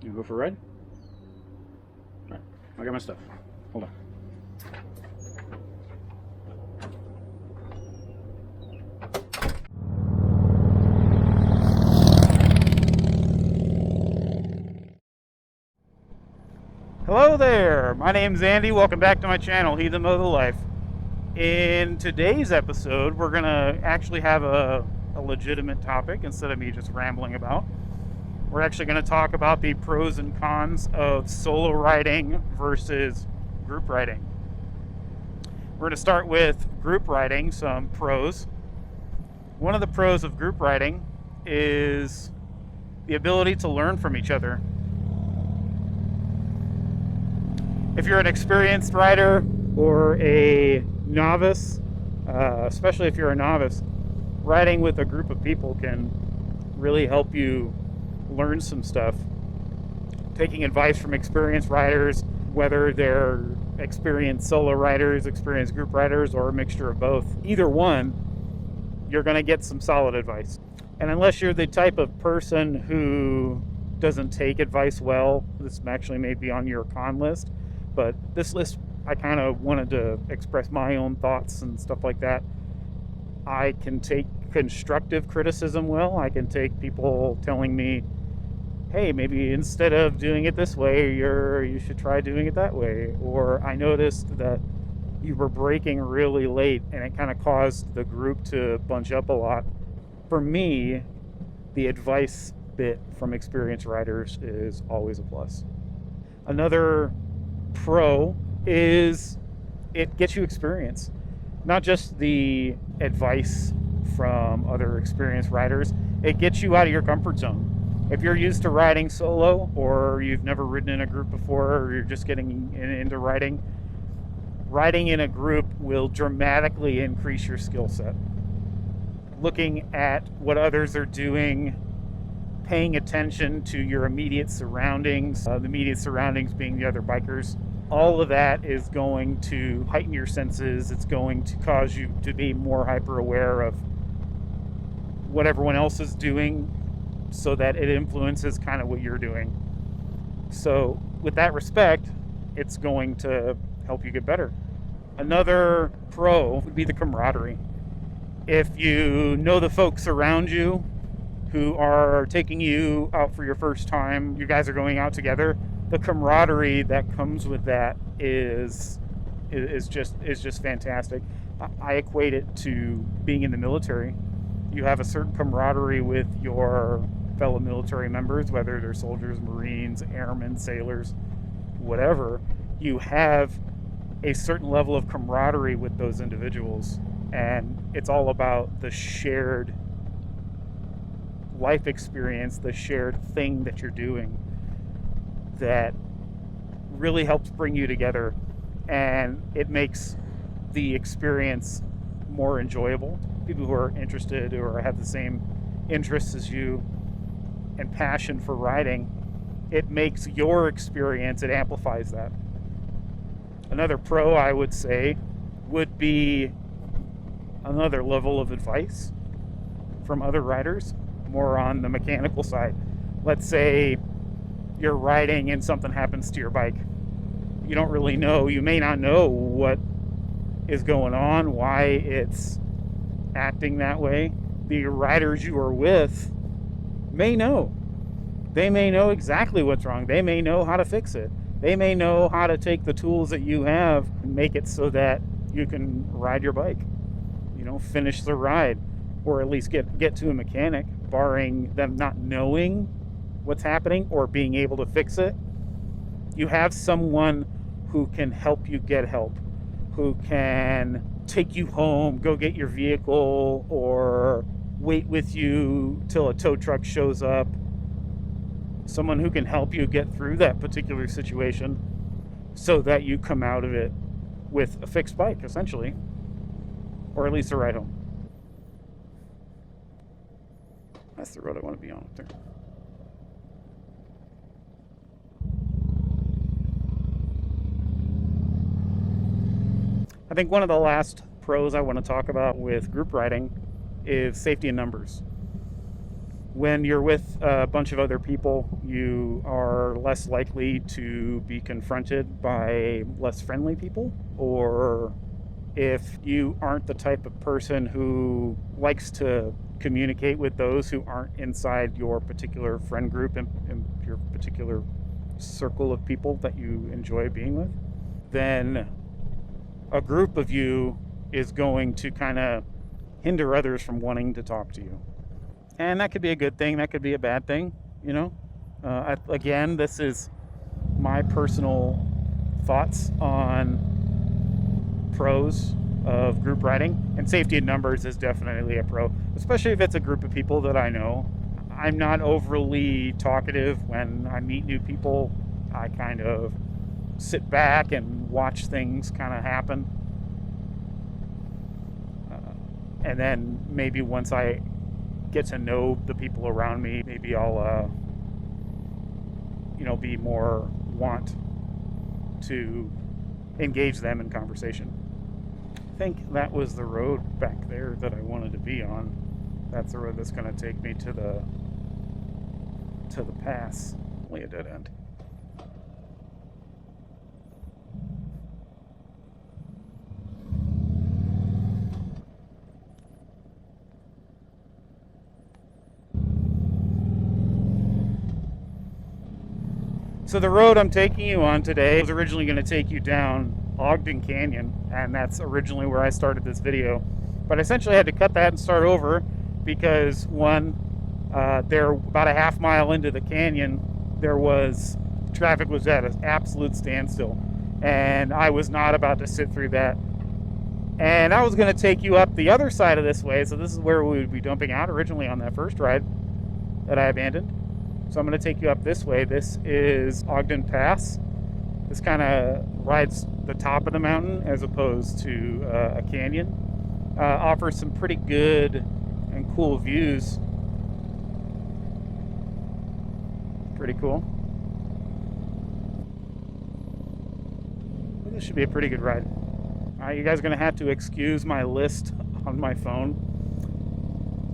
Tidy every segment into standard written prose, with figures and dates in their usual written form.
You go for a ride? All right, I got my stuff. Hold on. Hello there, my name's Andy. Welcome back to my channel, Heathen Mode of Life. In today's episode, we're gonna actually have a legitimate topic instead of me just rambling about. We're actually gonna talk about the pros and cons of solo riding versus group riding. We're gonna start with group riding, some pros. One of the pros of group riding is the ability to learn from each other. If you're an experienced rider or a novice, especially if you're a novice, riding with a group of people can really help you learn some stuff. Taking advice from experienced riders, whether they're experienced solo riders, experienced group riders, or a mixture of both, either one, you're going to get some solid advice. And unless you're the type of person who doesn't take advice well, this actually may be on your con list. But this list, I kind of wanted to express my own thoughts and stuff like that. I can take constructive criticism well. I can take people telling me, hey, maybe instead of doing it this way, you should try doing it that way. Or I noticed that you were braking really late and it kind of caused the group to bunch up a lot. For me, the advice bit from experienced riders is always a plus. Another pro is it gets you experience, not just the advice from other experienced riders. It gets you out of your comfort zone. If you're used to riding solo, or you've never ridden in a group before, or you're just getting into riding in a group will dramatically increase your skill set. Looking at what others are doing, paying attention to your immediate surroundings, the immediate surroundings being the other bikers, all of that is going to heighten your senses. It's going to cause you to be more hyper aware of what everyone else is doing so that it influences kind of what you're doing. So with that respect, it's going to help you get better. Another pro would be the camaraderie. If you know the folks around you who are taking you out for your first time, you guys are going out together, the camaraderie that comes with that is just fantastic. I equate it to being in the military. You have a certain camaraderie with your fellow military members, whether they're soldiers, Marines, airmen, sailors, whatever. You have a certain level of camaraderie with those individuals, and it's all about the shared life experience, the shared thing that you're doing that really helps bring you together, and it makes the experience more enjoyable. People who are interested or have the same interests as you and passion for riding, it makes your experience, it amplifies that. Another pro, I would say, would be another level of advice from other riders, more on the mechanical side. Let's say you're riding and something happens to your bike. You don't really know, you may not know what is going on, why it's acting that way. The riders you are with may know. They may know exactly what's wrong. They may know how to fix it. They may know how to take the tools that you have and make it so that you can ride your bike, finish the ride, or at least get to a mechanic, barring them not knowing what's happening or being able to fix it. You have someone who can help you get help, who can take you home, go get your vehicle, or wait with you till a tow truck shows up. Someone who can help you get through that particular situation so that you come out of it with a fixed bike, essentially, or at least a ride home. That's the road I want to be on up there. I think one of the last pros I want to talk about with group riding is safety in numbers. When you're with a bunch of other people, you are less likely to be confronted by less friendly people, or if you aren't the type of person who likes to communicate with those who aren't inside your particular friend group and your particular circle of people that you enjoy being with, then a group of you is going to kind of hinder others from wanting to talk to you. And that could be a good thing, that could be a bad thing, you know? Again, this is my personal thoughts on pros of group riding, and safety in numbers is definitely a pro, especially if it's a group of people that I know. I'm not overly talkative when I meet new people. I kind of sit back and watch things kind of happen. And then maybe once I get to know the people around me, maybe I'll, be more want to engage them in conversation. I think that was the road back there that I wanted to be on. That's the road that's going to take me to the pass. Only a dead end. So the road I'm taking you on today was originally going to take you down Ogden Canyon, and that's originally where I started this video. But I essentially had to cut that and start over because there about a half mile into the canyon, traffic was at an absolute standstill, and I was not about to sit through that. And I was going to take you up the other side of this way, so this is where we would be dumping out originally on that first ride that I abandoned. So I'm going to take you up this way. This is Ogden Pass. This kind of rides the top of the mountain as opposed to a canyon. Offers some pretty good and cool views. Pretty cool. This should be a pretty good ride. You guys are going to have to excuse my list on my phone.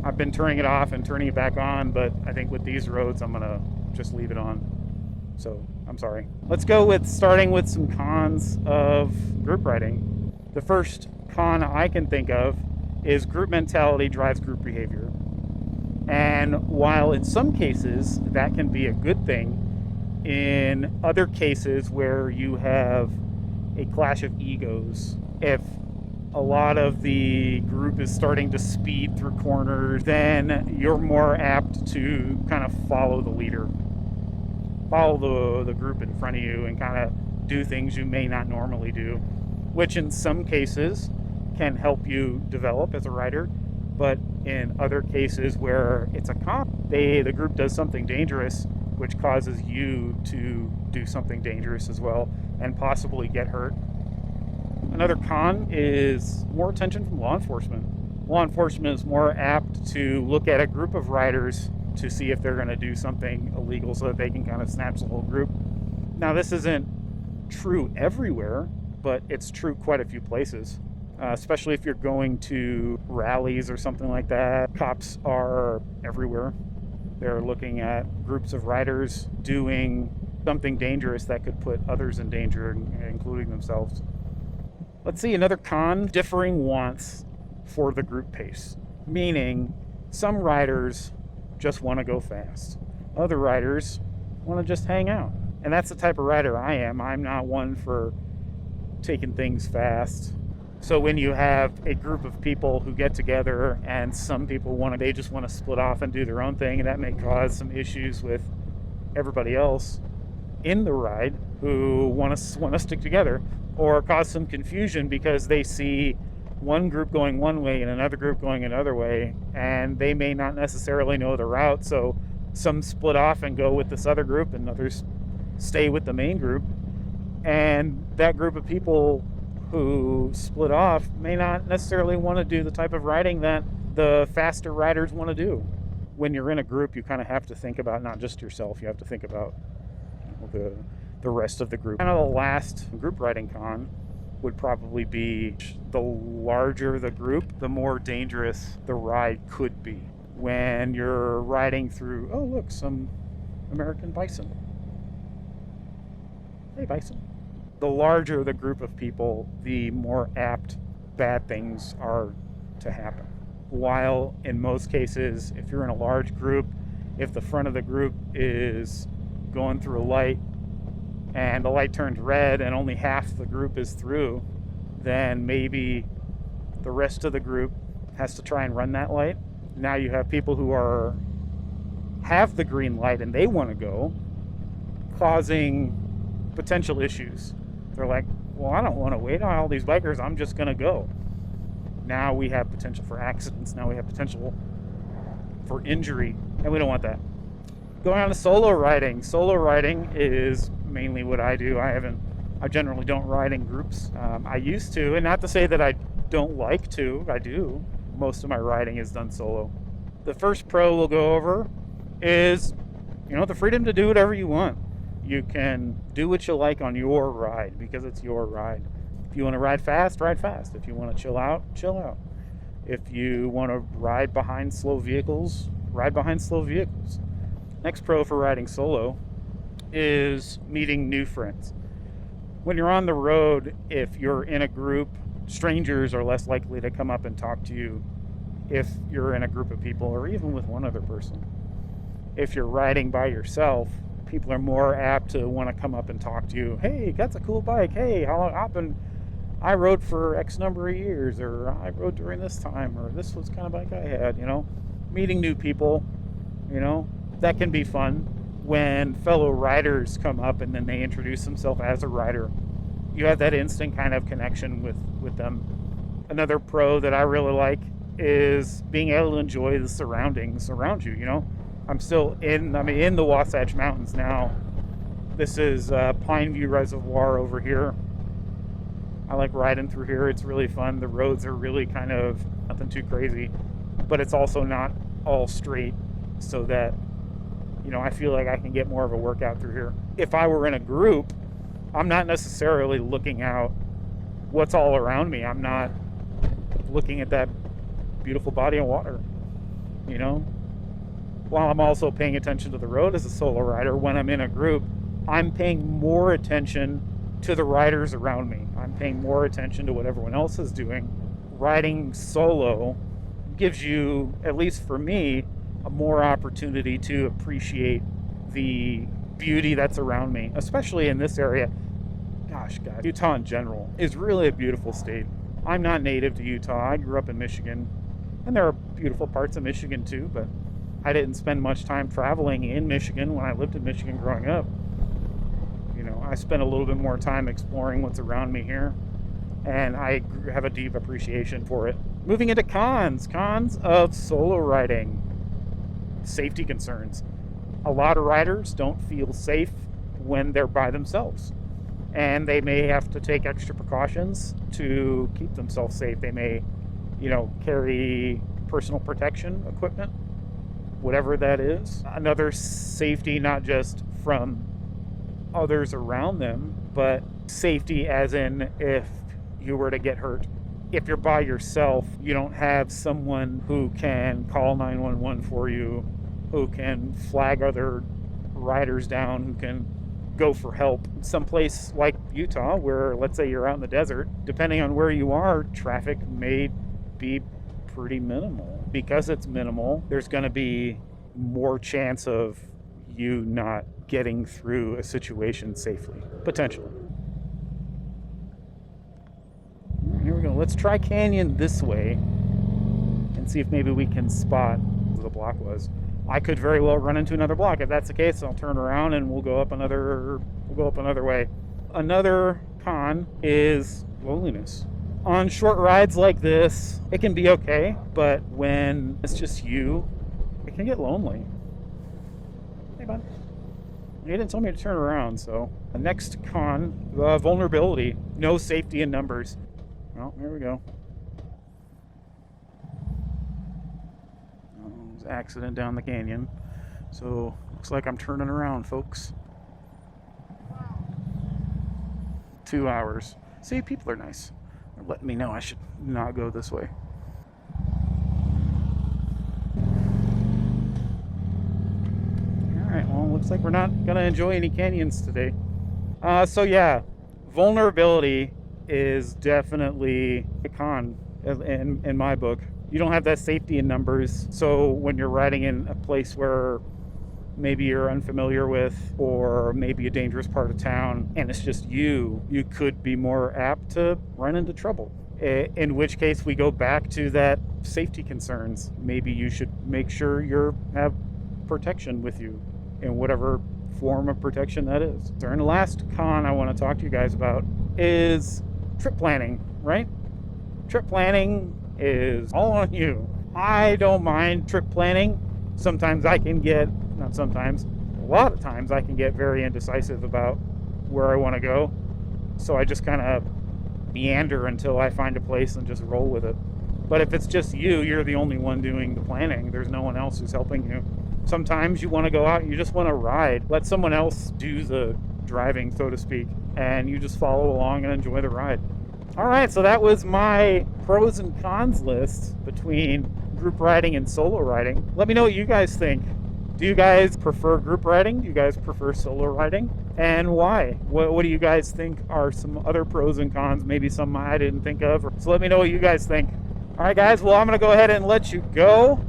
I've been turning it off and turning it back on, but I think with these roads, I'm gonna just leave it on. So I'm sorry. Let's go with starting with some cons of group riding. The first con I can think of is group mentality drives group behavior. And while in some cases that can be a good thing, in other cases where you have a clash of egos, if a lot of the group is starting to speed through corners, then you're more apt to kind of follow the leader, follow the group in front of you and kind of do things you may not normally do, which in some cases can help you develop as a rider. But in other cases where it's a comp, the group does something dangerous, which causes you to do something dangerous as well and possibly get hurt. Another con is more attention from law enforcement. Law enforcement is more apt to look at a group of riders to see if they're going to do something illegal so that they can kind of snatch the whole group. Now, this isn't true everywhere, but it's true quite a few places, especially if you're going to rallies or something like that. Cops are everywhere. They're looking at groups of riders doing something dangerous that could put others in danger, including themselves. Let's see, another con, differing wants for the group pace. Meaning, some riders just want to go fast. Other riders want to just hang out. And that's the type of rider I am. I'm not one for taking things fast. So when you have a group of people who get together and some people they just want to split off and do their own thing, and that may cause some issues with everybody else in the ride who want to stick together, or cause some confusion because they see one group going one way and another group going another way, and they may not necessarily know the route, so some split off and go with this other group and others stay with the main group. And that group of people who split off may not necessarily want to do the type of riding that the faster riders want to do. When you're in a group, you kind of have to think about not just yourself, you have to think about the rest of the group. Kind of the last group riding con would probably be the larger the group, the more dangerous the ride could be. when you're riding through, oh look, some American bison. Hey bison. The larger the group of people, the more apt bad things are to happen. While in most cases, if you're in a large group, if the front of the group is going through a light and the light turns red and only half the group is through, then maybe the rest of the group has to try and run that light. Now you have people who have the green light and they want to go, causing potential issues. They're like, well, I don't want to wait on all these bikers, I'm just going to go. Now we have potential for accidents. Now we have potential for injury, and we don't want that. Going on to solo riding. Solo riding is mainly what I do. I generally don't ride in groups. I used to, and not to say that I don't like to, I do. Most of my riding is done solo. The first pro we'll go over is, the freedom to do whatever you want. You can do what you like on your ride because it's your ride. If you want to ride fast, ride fast. If you want to chill out, chill out. If you want to ride behind slow vehicles, ride behind slow vehicles. Next pro for riding solo is meeting new friends. When you're on the road, if you're in a group, strangers are less likely to come up and talk to you if you're in a group of people or even with one other person. If you're riding by yourself, people are more apt to want to come up and talk to you. Hey, that's a cool bike. Hey, how long I rode for X number of years, or I rode during this time, or this was kind of bike I had, Meeting new people, that can be fun. When fellow riders come up and then they introduce themselves as a rider, you have that instant kind of connection with them. Another pro that I really like is being able to enjoy the surroundings around you, I'm in the Wasatch Mountains now. This is Pineview Reservoir over here. I like riding through here. It's really fun. The roads are really kind of nothing too crazy, but it's also not all straight, so that, I feel like I can get more of a workout through here. If I were in a group, I'm not necessarily looking out what's all around me. I'm not looking at that beautiful body of water, While I'm also paying attention to the road as a solo rider, when I'm in a group, I'm paying more attention to the riders around me. I'm paying more attention to what everyone else is doing. Riding solo gives you, at least for me, a more opportunity to appreciate the beauty that's around me, especially in this area. Gosh, guys, Utah in general is really a beautiful state. I'm not native to Utah. I grew up in Michigan, and there are beautiful parts of Michigan too, but I didn't spend much time traveling in Michigan when I lived in Michigan growing up. I spent a little bit more time exploring what's around me here, and I have a deep appreciation for it. Moving into cons of solo riding. Safety concerns. A lot of riders don't feel safe when they're by themselves, and they may have to take extra precautions to keep themselves safe. They may, carry personal protection equipment, whatever that is. Another safety, not just from others around them, but safety as in if you were to get hurt. If you're by yourself, you don't have someone who can call 911 for you, who can flag other riders down, who can go for help. Someplace like Utah, where let's say you're out in the desert, depending on where you are, traffic may be pretty minimal. Because it's minimal, there's going to be more chance of you not getting through a situation safely, potentially. Here we go. Let's try canyon this way and see if maybe we can spot where the block was. I could very well run into another block. If that's the case, I'll turn around and we'll go up another way. Another con is loneliness. On short rides like this, it can be okay, but when it's just you, it can get lonely. Hey, bud. You didn't tell me to turn around, so. The next con, vulnerability. No safety in numbers. Well, here we go. There's an accident down the canyon. So, looks like I'm turning around, folks. 2 hours. See, people are nice. They're letting me know I should not go this way. looks like we're not going to enjoy any canyons today. So yeah, vulnerability is definitely a con in my book. You don't have that safety in numbers. So when you're riding in a place where maybe you're unfamiliar with, or maybe a dangerous part of town, and it's just you could be more apt to run into trouble. In which case we go back to that safety concerns. Maybe you should make sure you have protection with you in whatever form of protection that is. And the last con I want to talk to you guys about is trip planning, right? Trip planning is all on you. I don't mind trip planning. Sometimes I can get, not sometimes, a lot of times I can get very indecisive about where I want to go. So I just kind of meander until I find a place and just roll with it. But if it's just you're the only one doing the planning. There's no one else who's helping you. Sometimes you want to go out and you just want to ride. Let someone else do the driving, so to speak, and you just follow along and enjoy the ride. All right, so that was my pros and cons list between group riding and solo riding. Let me know what you guys think. Do you guys prefer group riding? Do you guys prefer solo riding? And why? What do you guys think are some other pros and cons? Maybe some I didn't think of. So let me know what you guys think. All right, guys. Well, I'm going to go ahead and let you go.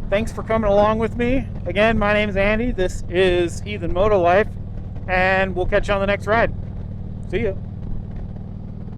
Thanks for coming along with me. Again, my name's Andy. This is Heathen Moto Life, and we'll catch you on the next ride. See ya.